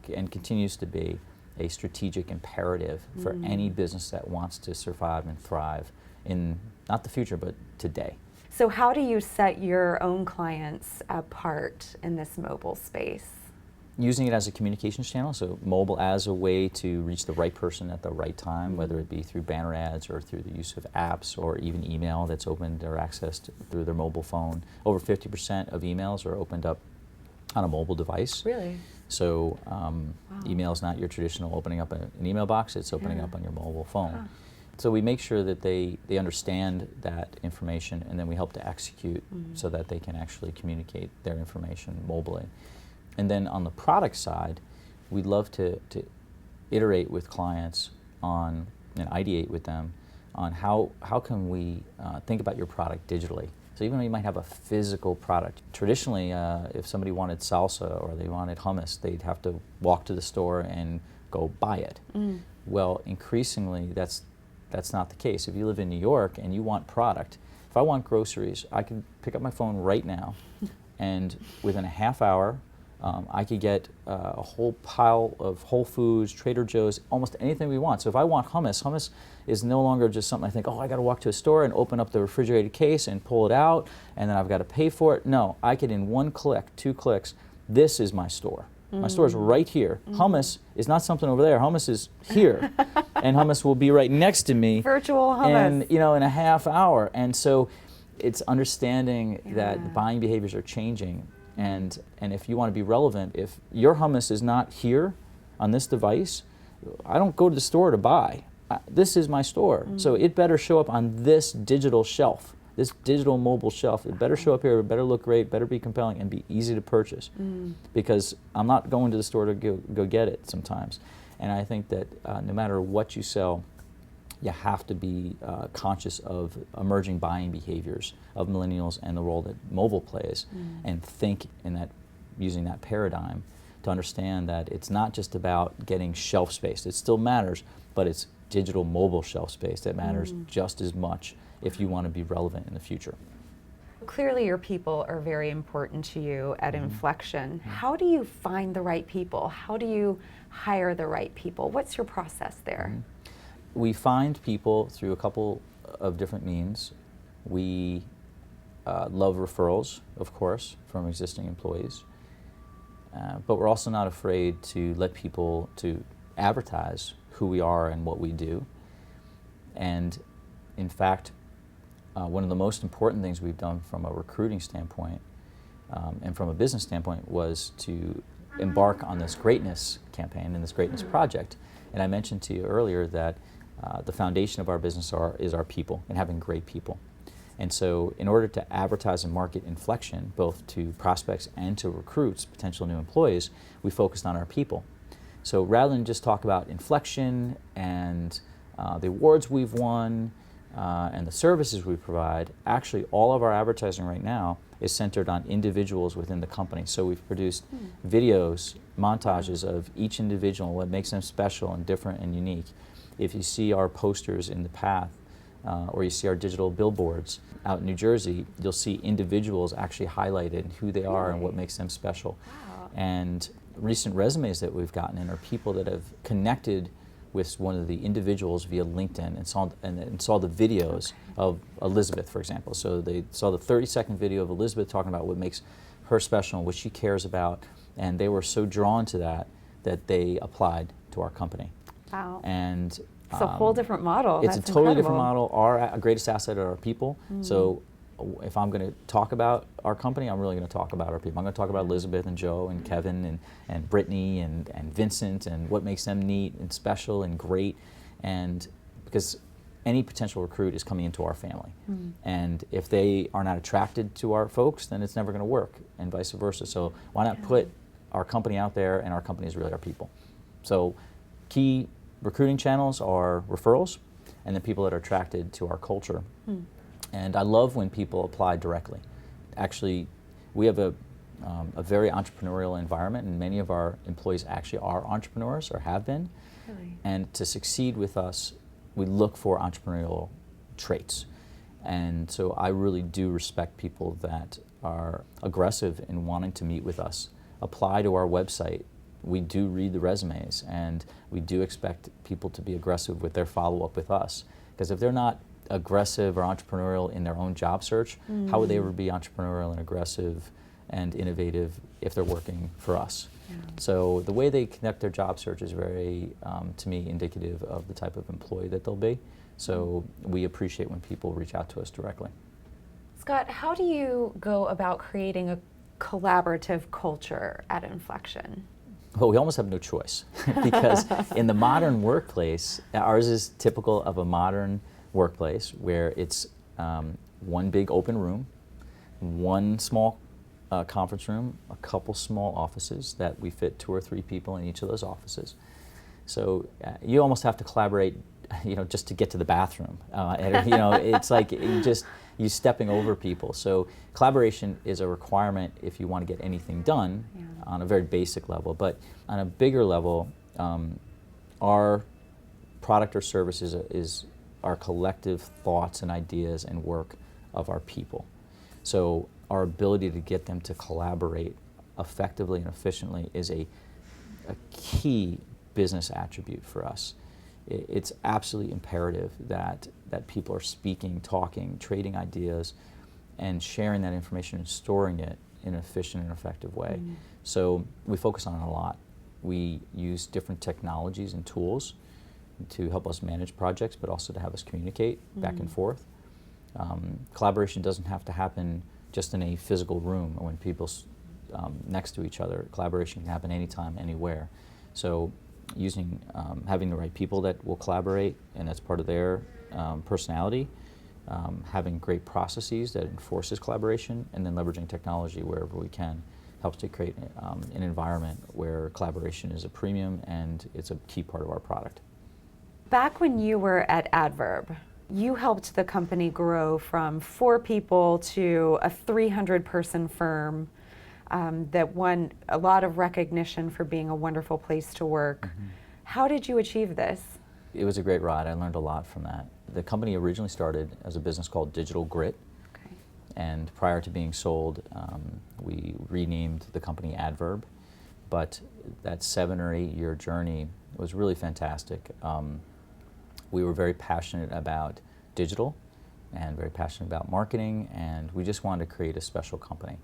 and continues to be a strategic imperative for any business that wants to survive and thrive in not the future, but today. So how do you set your own clients apart in this mobile space? Using it as a communications channel, so mobile as a way to reach the right person at the right time, whether it be through banner ads or through the use of apps or even email that's opened or accessed through their mobile phone. Over 50% of emails are opened up on a mobile device. Really? So email is not your traditional opening up an email box, it's opening up on your mobile phone. Huh. So we make sure that they understand that information, and then we help to execute so that they can actually communicate their information mobily. And then on the product side, we'd love to iterate with clients on and ideate with them on how can we think about your product digitally. So even though you might have a physical product, traditionally if somebody wanted salsa or they wanted hummus, they'd have to walk to the store and go buy it. Well, increasingly that's not the case. If you live in New York and you want product, if I want groceries, I can pick up my phone right now and within a half hour I could get a whole pile of Whole Foods, Trader Joe's, almost anything we want. So if I want hummus, hummus is no longer just something I think, oh, I got to walk to a store and open up the refrigerated case and pull it out, and then I've got to pay for it. No, I could in 1 click, 2 clicks, this is my store. My store is right here. Hummus is not something over there. Hummus is here, and hummus will be right next to me. Virtual hummus. And in a half hour. And so it's understanding that buying behaviors are changing. And if you want to be relevant, if your hummus is not here on this device, I don't go to the store to buy. This is my store. So it better show up on this digital shelf, this digital mobile shelf. It better show up here, it better look great, better be compelling, and be easy to purchase. Because I'm not going to the store to go get it sometimes. And I think that no matter what you sell, you have to be conscious of emerging buying behaviors of millennials and the role that mobile plays, and think in that, using that paradigm to understand that it's not just about getting shelf space. It still matters, but it's digital mobile shelf space that matters just as much if you want to be relevant in the future. Clearly your people are very important to you at Inflection. How do you find the right people? How do you hire the right people? What's your process there? We find people through a couple of different means. We love referrals, of course, from existing employees, but we're also not afraid to let people to advertise who we are and what we do. And in fact, one of the most important things we've done from a recruiting standpoint and from a business standpoint was to embark on this greatness campaign and this greatness project. And I mentioned to you earlier that the foundation of our business is our people and having great people. And so in order to advertise and market Inflection, both to prospects and to recruits, potential new employees, we focused on our people. So rather than just talk about Inflection and the awards we've won, and the services we provide, actually all of our advertising right now is centered on individuals within the company. So we've produced videos, montages of each individual, what makes them special and different and unique. If you see our posters in the path, or you see our digital billboards out in New Jersey, you'll see individuals actually highlighted, who they are and what makes them special. Wow. And recent resumes that we've gotten in are people that have connected with one of the individuals via LinkedIn and saw the videos of Elizabeth, for example. So they saw the 30-second video of Elizabeth talking about what makes her special and what she cares about, and they were so drawn to that they applied to our company. Wow. And it's a whole different model. It's That's a totally incredible. different model. Our greatest asset are our people. So if I'm going to talk about our company, I'm really going to talk about our people. I'm going to talk about Elizabeth and Joe and Kevin and Brittany and Vincent and what makes them neat and special and great. And because any potential recruit is coming into our family. And if they are not attracted to our folks, then it's never going to work, and vice versa. So why not put our company out there, and our company is really our people. So key recruiting channels are referrals and the people that are attracted to our culture. And I love when people apply directly. Actually, we have a very entrepreneurial environment, and many of our employees actually are entrepreneurs or have been. Really? And to succeed with us, we look for entrepreneurial traits. And so I really do respect people that are aggressive in wanting to meet with us. Apply to our website. We do read the resumes, and we do expect people to be aggressive with their follow-up with us. Because if they're not aggressive or entrepreneurial in their own job search, how would they ever be entrepreneurial and aggressive and innovative if they're working for us? So the way they conduct their job search is very, to me, indicative of the type of employee that they'll be. So we appreciate when people reach out to us directly. Scott, how do you go about creating a collaborative culture at Inflection? Well, we almost have no choice because in the modern workplace, ours is typical of a modern workplace where it's one big open room, one small conference room, a couple small offices that we fit 2 or 3 people in each of those offices. So you almost have to collaborate, just to get to the bathroom. It's like you stepping over people. So collaboration is a requirement if you want to get anything done on a very basic level. But on a bigger level, our product or service is our collective thoughts and ideas and work of our people. So our ability to get them to collaborate effectively and efficiently is a key business attribute for us. It's absolutely imperative that people are speaking, talking, trading ideas, and sharing that information and storing it in an efficient and effective way. So we focus on it a lot. We use different technologies and tools to help us manage projects, but also to have us communicate back and forth. Collaboration doesn't have to happen just in a physical room or when people's next to each other. Collaboration can happen anytime, anywhere. So having the right people that will collaborate, and that's part of their personality, having great processes that enforces collaboration, and then leveraging technology wherever we can helps to create an environment where collaboration is a premium and it's a key part of our product. Back when you were at Adverb, you helped the company grow from 4 people to a 300-person firm that won a lot of recognition for being a wonderful place to work. How did you achieve this? It was a great ride. I learned a lot from that. The company originally started as a business called DigitalGrit. And prior to being sold, we renamed the company Adverb. But that 7 or 8 year journey was really fantastic. We were very passionate about digital and very passionate about marketing, and we just wanted to create a special company.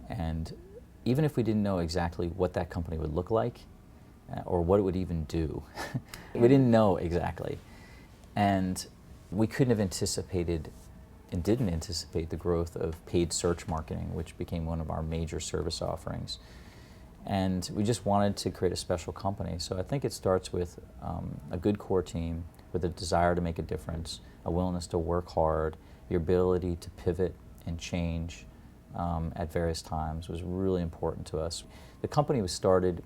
And even if we didn't know exactly what that company would look like or what it would even do, we didn't know exactly. And we couldn't have anticipated and didn't anticipate the growth of paid search marketing, which became one of our major service offerings. And we just wanted to create a special company. So I think it starts with a good core team with a desire to make a difference, a willingness to work hard, your ability to pivot and change at various times was really important to us. The company was started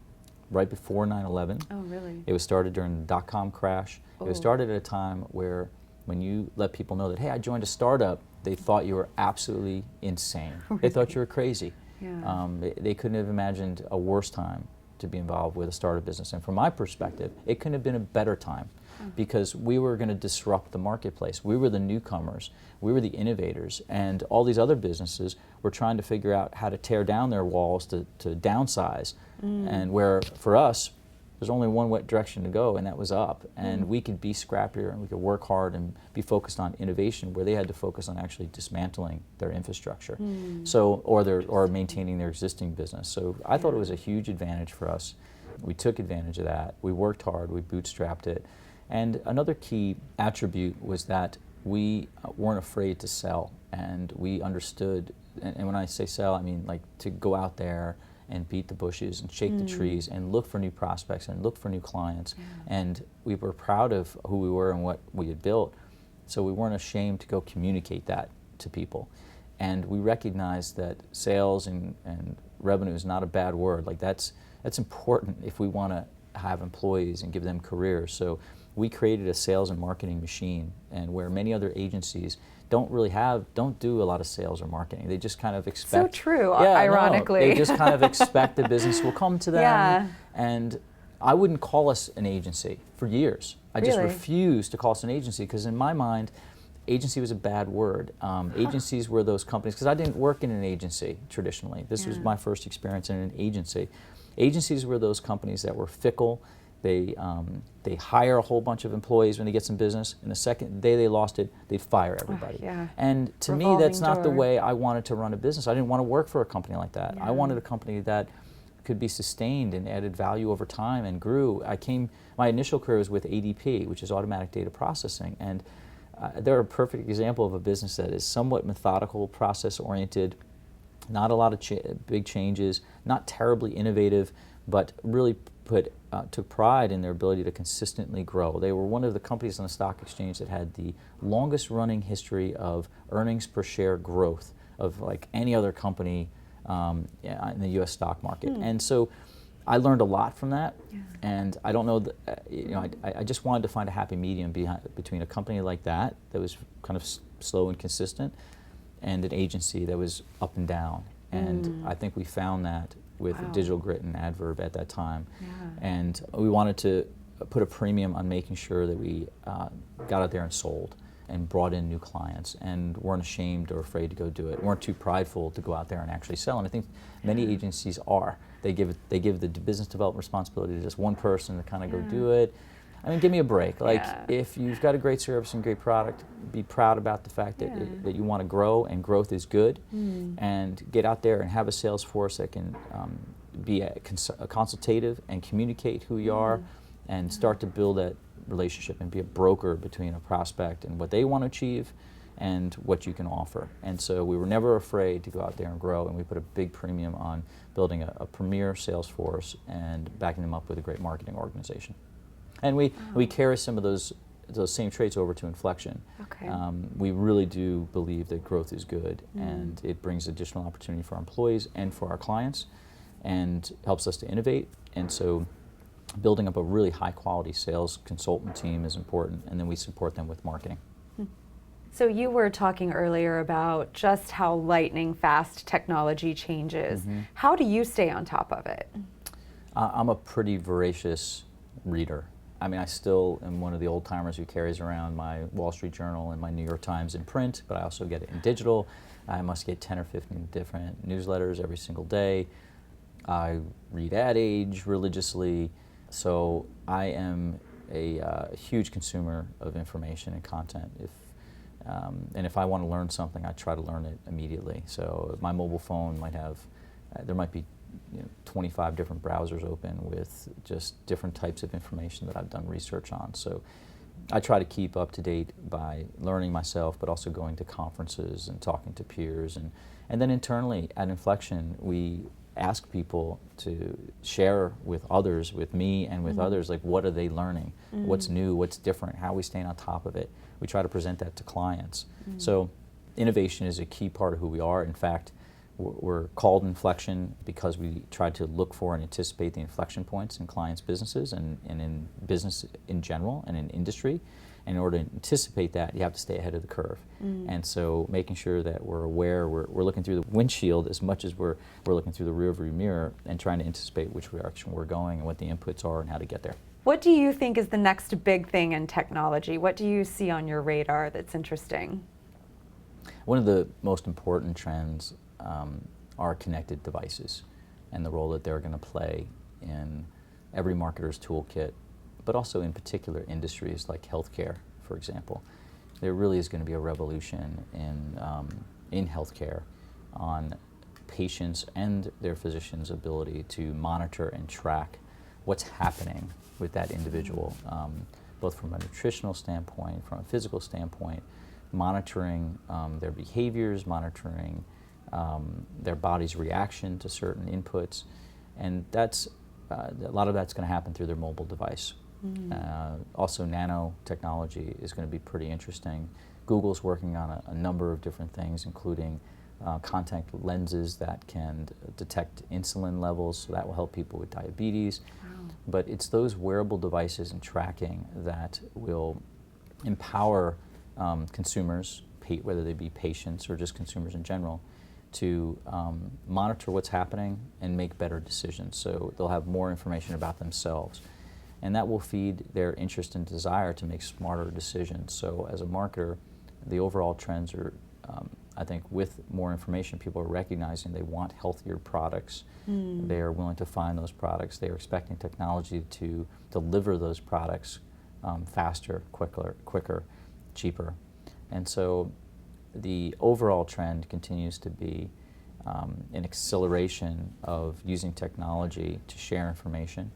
right before 9/11. Oh, really? It was started during the dot-com crash. It was started at a time where when you let people know that, hey, I joined a startup, they thought you were absolutely insane. They thought you were crazy. Yeah. They couldn't have imagined a worse time to be involved with a startup business. And from my perspective, it couldn't have been a better time because we were going to disrupt the marketplace. We were the newcomers. We were the innovators. And all these other businesses were trying to figure out how to tear down their walls to downsize. And where, for us, there's only one direction to go, and that was up. And we could be scrappier, and we could work hard and be focused on innovation, where they had to focus on actually dismantling their infrastructure, or maintaining their existing business. So I thought it was a huge advantage for us. We took advantage of that. We worked hard. We bootstrapped it. And another key attribute was that we weren't afraid to sell, and we understood. And when I say sell, I mean like to go out there and beat the bushes and shake the trees and look for new prospects and look for new clients. And we were proud of who we were and what we had built, so we weren't ashamed to go communicate that to people. And we recognized that sales and revenue is not a bad word. Like that's important if we want to have employees and give them careers. So we created a sales and marketing machine, and where many other agencies don't do a lot of sales or marketing. They just kind of expect. So true, ironically. No, they just kind of expect the business will come to them. Yeah. And I wouldn't call us an agency for years. I just refused to call us an agency because in my mind, agency was a bad word. Agencies were those companies, because I didn't work in an agency traditionally. This was my first experience in an agency. Agencies were those companies that were fickle. They hire a whole bunch of employees when they get some business, and the second day they lost it, they'd fire everybody. And to me, that's not the way I wanted to run a business. I didn't want to work for a company like that. I wanted a company that could be sustained and added value over time and grew. My initial career was with ADP, which is automatic data processing, and they're a perfect example of a business that is somewhat methodical, process-oriented, not a lot of big changes, not terribly innovative, but really took pride in their ability to consistently grow. They were one of the companies on the stock exchange that had the longest running history of earnings per share growth of like any other company in the U.S. stock market. And so I learned a lot from that. And I don't know, I just wanted to find a happy medium between a company like that was kind of slow and consistent, and an agency that was up and down. And I think we found that with DigitalGrit and Adverb at that time. And we wanted to put a premium on making sure that we got out there and sold and brought in new clients and weren't ashamed or afraid to go do it, weren't too prideful to go out there and actually sell. And I think many agencies are. They give the business development responsibility to just one person to kind of go do it. I mean, give me a break. Like, if you've got a great service and great product, be proud about the fact that you want to grow, and growth is good. And get out there and have a sales force that can be a consultative and communicate who you are, and start to build that relationship and be a broker between a prospect and what they want to achieve and what you can offer. And so we were never afraid to go out there and grow, and we put a big premium on building a premier sales force and backing them up with a great marketing organization. And we carry some of those same traits over to Inflexion. We really do believe that growth is good, and it brings additional opportunity for our employees and for our clients, and helps us to innovate. And so building up a really high quality sales consultant team is important, and then we support them with marketing. So you were talking earlier about just how lightning fast technology changes. How do you stay on top of it? I'm a pretty voracious reader. I mean, I still am one of the old timers who carries around my Wall Street Journal and my New York Times in print, but I also get it in digital. I must get 10 or 15 different newsletters every single day. I read Ad Age religiously, so I am a huge consumer of information and content. And if I want to learn something, I try to learn it immediately. So my mobile phone might have, there might be 25 different browsers open with just different types of information that I've done research on. So I try to keep up to date by learning myself, but also going to conferences and talking to peers. And then internally at Inflexion, we ask people to share with others, with me and with others, like what are they learning? What's new, what's different, how are we staying on top of it? We try to present that to clients. So innovation is a key part of who we are. In fact, we're called Inflexion because we try to look for and anticipate the inflection points in clients' businesses and in business in general and in industry. And in order to anticipate that, you have to stay ahead of the curve. And so making sure that we're aware, we're looking through the windshield as much as we're looking through the rearview mirror and trying to anticipate which direction we're going and what the inputs are and how to get there. What do you think is the next big thing in technology? What do you see on your radar that's interesting? One of the most important trends are connected devices and the role that they're going to play in every marketer's toolkit, but also in particular industries like healthcare, for example. There really is going to be a revolution in healthcare on patients and their physicians' ability to monitor and track what's happening with that individual, both from a nutritional standpoint, from a physical standpoint, monitoring their behaviors, monitoring their body's reaction to certain inputs, and that's a lot of that's going to happen through their mobile device. Also, nanotechnology is going to be pretty interesting. Google's working on a number of different things, including contact lenses that can detect insulin levels, so that will help people with diabetes. Wow. But it's those wearable devices and tracking that will empower consumers, whether they be patients or just consumers in general, to monitor what's happening and make better decisions. So they'll have more information about themselves. And that will feed their interest and desire to make smarter decisions. So as a marketer, the overall trends are, I think with more information, people are recognizing they want healthier products. They are willing to find those products. They are expecting technology to deliver those products faster, quicker, cheaper. And so the overall trend continues to be an acceleration of using technology to share information,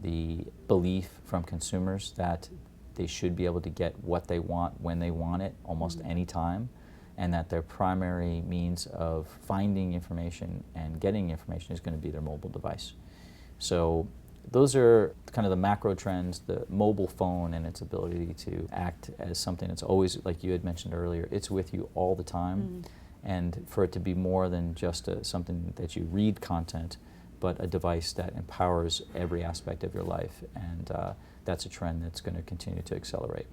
the belief from consumers that they should be able to get what they want when they want it almost any time, and that their primary means of finding information and getting information is going to be their mobile device. So those are kind of the macro trends, the mobile phone and its ability to act as something that's always, like you had mentioned earlier, it's with you all the time. And for it to be more than just something that you read content, but a device that empowers every aspect of your life. And that's a trend that's going to continue to accelerate.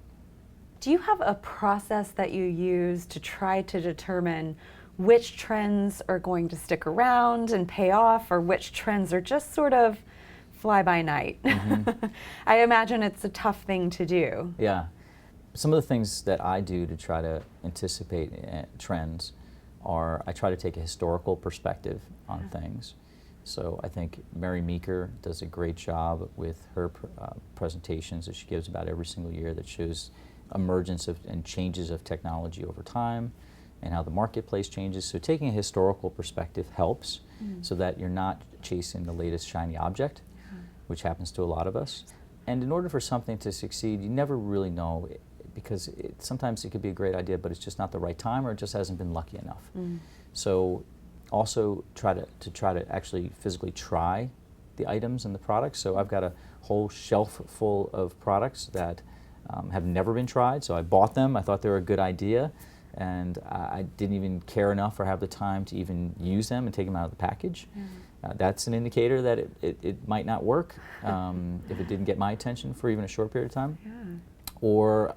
Do you have a process that you use to try to determine which trends are going to stick around and pay off, or which trends are just sort of fly by night? I imagine it's a tough thing to do. Yeah. Some of the things that I do to try to anticipate trends are I try to take a historical perspective on things. So I think Mary Meeker does a great job with her presentations that she gives about every single year that shows emergence of and changes of technology over time and how the marketplace changes. So taking a historical perspective helps so that you're not chasing the latest shiny object, which happens to a lot of us. And in order for something to succeed, you never really know, because sometimes it could be a great idea, but it's just not the right time, or it just hasn't been lucky enough. So also try to actually physically try the items and the products. So I've got a whole shelf full of products that have never been tried. So I bought them, I thought they were a good idea, and I didn't even care enough or have the time to even use them and take them out of the package. That's an indicator that it might not work if it didn't get my attention for even a short period of time. Or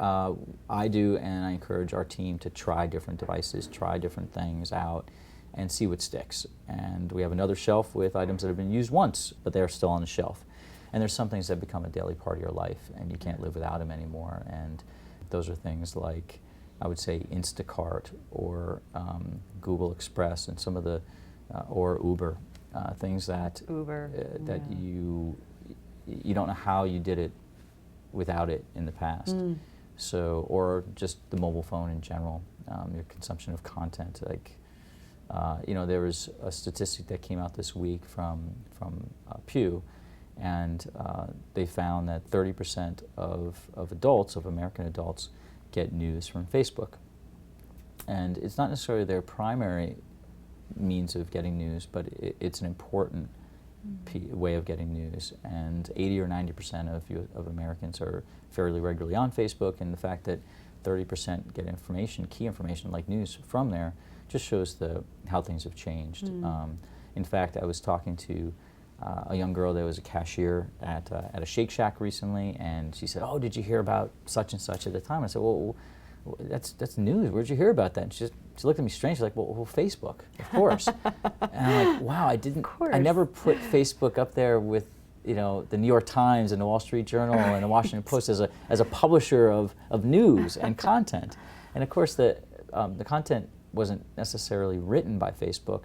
I do, and I encourage our team to try different devices, try different things out, and see what sticks. And we have another shelf with items that have been used once, but they're still on the shelf. And there's some things that become a daily part of your life, and you can't live without them anymore. And those are things like, I would say, Instacart or Google Express, and some of the, or Uber, things that that you don't know how you did it without it in the past. So, or just the mobile phone in general, your consumption of content. Like, you know, there was a statistic that came out this week from Pew, and they found that 30% of adults, of American adults, get news from Facebook. And it's not necessarily their primary means of getting news, but it's an important way of getting news. And 80 or 90% of Americans are fairly regularly on Facebook, and the fact that 30% get information, key information like news from there, just shows how things have changed. In fact, I was talking to a young girl that was a cashier at a Shake Shack recently, and she said, "Oh, did you hear about such and such at the time?" I said, "Well, that's news. Where'd you hear about that?" And she looked at me strange. She's like, well, Facebook, of course." And I'm like, wow, I never put Facebook up there with, you know, the New York Times and the Wall Street Journal and the Washington Post as a publisher of news and content. And of course, the content wasn't necessarily written by Facebook,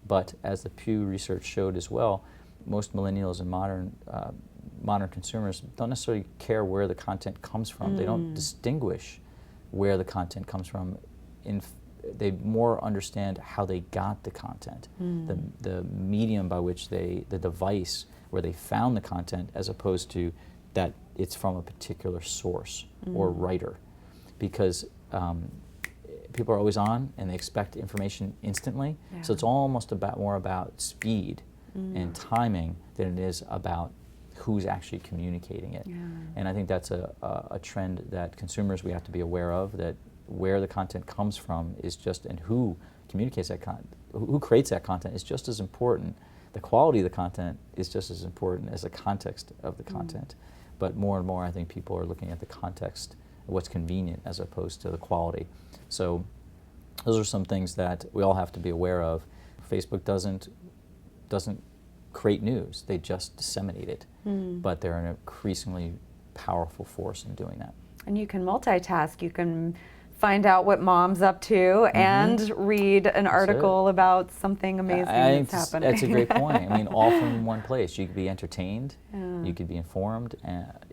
but as the Pew research showed as well, most millennials and modern consumers don't necessarily care where the content comes from. They don't distinguish where the content comes from. They more understand how they got the content, the medium by which the device where they found the content, as opposed to that it's from a particular source or writer. Because people are always on and they expect information instantly, so it's almost more about speed and timing than it is about who's actually communicating it. And I think that's a trend that consumers, we have to be aware of, that where the content comes from is just, and who communicates that content, who creates that content is just as important. The quality of the content is just as important as the context of the content. But more and more, I think people are looking at the context, what's convenient, as opposed to the quality. So those are some things that we all have to be aware of. Facebook doesn't create news, they just disseminate it. But they're an increasingly powerful force in doing that. And you can multitask. You can find out what mom's up to and read an article about something amazing that's happening. That's a great point. I mean, all from one place. You could be entertained, you could be informed,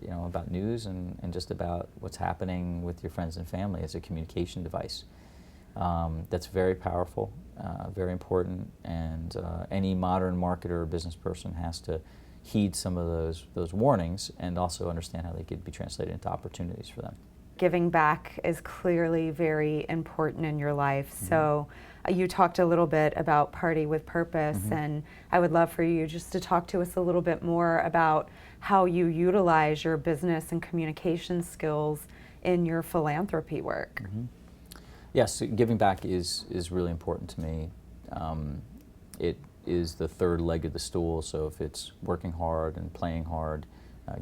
you know, about news and just about what's happening with your friends and family as a communication device. That's very powerful, very important, and any modern marketer or business person has to heed some of those warnings and also understand how they could be translated into opportunities for them. Giving back is clearly very important in your life. So you talked a little bit about Party with Purpose, and I would love for you just to talk to us a little bit more about how you utilize your business and communication skills in your philanthropy work. Yes, giving back is really important to me. It is the third leg of the stool, so if it's working hard and playing hard,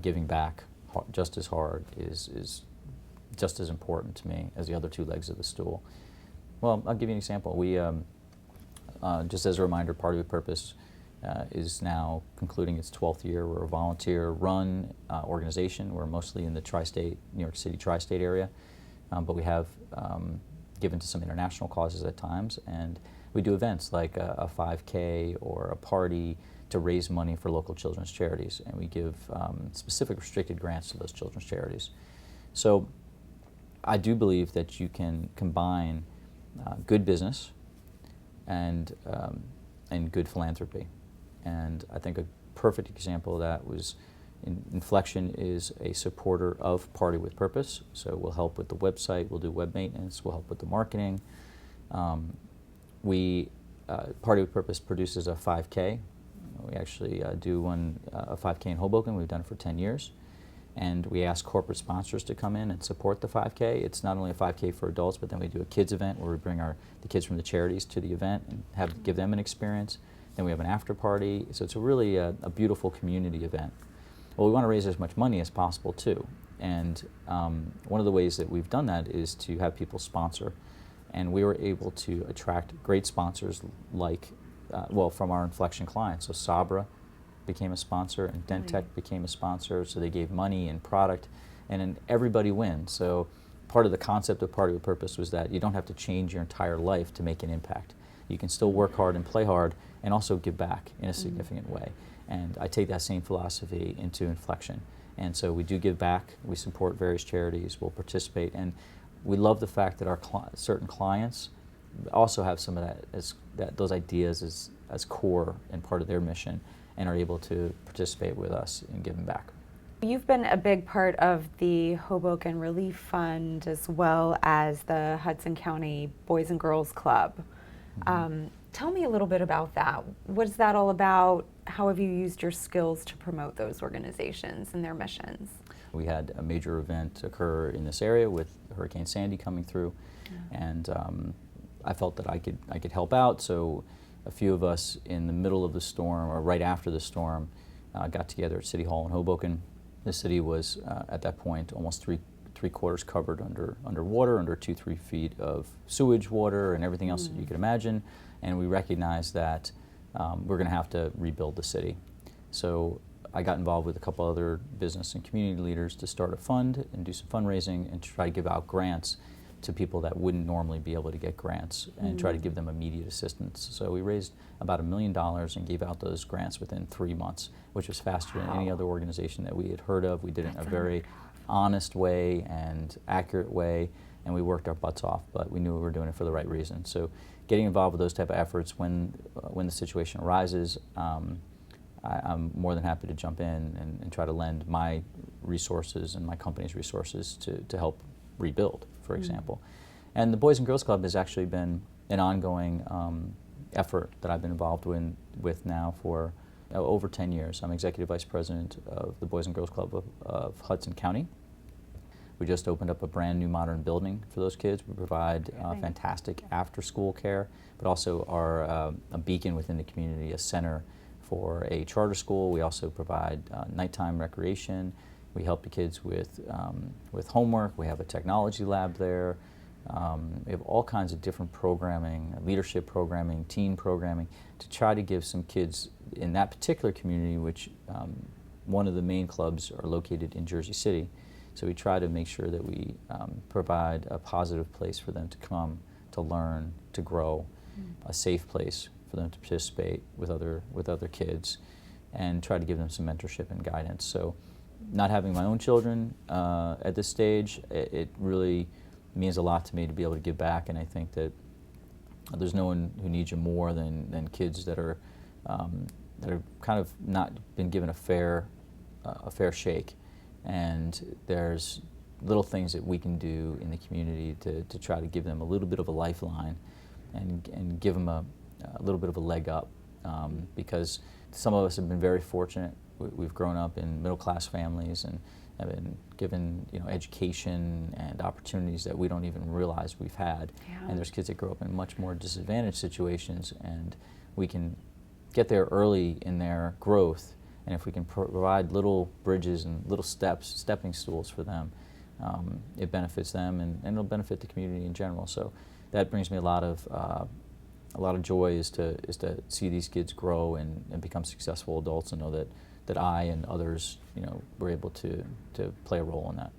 giving back just as hard is just as important to me as the other two legs of the stool. Well, I'll give you an example. We, just as a reminder, Party with Purpose is now concluding its 12th year. We're a volunteer-run organization. We're mostly in the tri-state, New York City tri-state area, but we have given to some international causes at times, and we do events like a 5K or a party to raise money for local children's charities, and we give specific restricted grants to those children's charities. So I do believe that you can combine good business and good philanthropy. And I think a perfect example of that was Inflection is a supporter of Party with Purpose. So we'll help with the website, we'll do web maintenance, we'll help with the marketing. Party with Purpose produces a 5K. We actually do a 5K in Hoboken. We've done it for 10 years. And we ask corporate sponsors to come in and support the 5K. It's not only a 5K for adults, but then we do a kids event where we bring the kids from the charities to the event and give them an experience. Then we have an after party. So it's really a beautiful community event. Well, we want to raise as much money as possible too. And one of the ways that we've done that is to have people sponsor. And we were able to attract great sponsors like, from our Inflection clients. So Sabra became a sponsor, and Dentech became a sponsor, so they gave money and product, and then everybody wins. So part of the concept of Party with Purpose was that you don't have to change your entire life to make an impact. You can still work hard and play hard and also give back in a significant way. And I take that same philosophy into Inflection. And so we do give back, we support various charities, we'll participate, and we love the fact that our certain clients also have some of those ideas as core and part of their mission, and are able to participate with us in giving back. You've been a big part of the Hoboken Relief Fund as well as the Hudson County Boys and Girls Club. Tell me a little bit about that. What is that all about? How have you used your skills to promote those organizations and their missions? We had a major event occur in this area with Hurricane Sandy coming through, and I felt that I could help out, so a few of us in the middle of the storm, or right after the storm, got together at City Hall in Hoboken. The city was, at that point, almost three-quarters covered underwater, under 2-3 feet of sewage water and everything else that you could imagine. And we recognized that we're going to have to rebuild the city. So I got involved with a couple other business and community leaders to start a fund and do some fundraising and try to give out grants to people that wouldn't normally be able to get grants, and try to give them immediate assistance. So we raised about $1 million and gave out those grants within 3 months, which was faster than any other organization that we had heard of. We did it in a very honest way and accurate way, and we worked our butts off, but we knew we were doing it for the right reason. So getting involved with those type of efforts when the situation arises, I'm more than happy to jump in and try to lend my resources and my company's resources to help rebuild, for example. And the Boys and Girls Club has actually been an ongoing effort that I've been involved with now for over 10 years. I'm Executive Vice President of the Boys and Girls Club of Hudson County. We just opened up a brand new modern building for those kids. We provide fantastic after-school care, but also are a beacon within the community, a center for a charter school. We also provide nighttime recreation. We help the kids with homework. We have a technology lab there. We have all kinds of different programming, leadership programming, teen programming, to try to give some kids in that particular community, which one of the main clubs are located in Jersey City. So we try to make sure that we provide a positive place for them to come, to learn, to grow, a safe place for them to participate with other kids, and try to give them some mentorship and guidance. So not having my own children at this stage, it really means a lot to me to be able to give back, and I think that there's no one who needs you more than kids that are kind of not been given a fair shake. And there's little things that we can do in the community to try to give them a little bit of a lifeline and give them a little bit of a leg up, because some of us have been very fortunate. We've grown up in middle-class families and have been given, education and opportunities that we don't even realize we've had. And there's kids that grow up in much more disadvantaged situations, and we can get there early in their growth. And if we can provide little bridges and little stepping stools for them, it benefits them, and it'll benefit the community in general. So that brings me a lot of joy is to see these kids grow and become successful adults, and know that I and others, were able to play a role in that.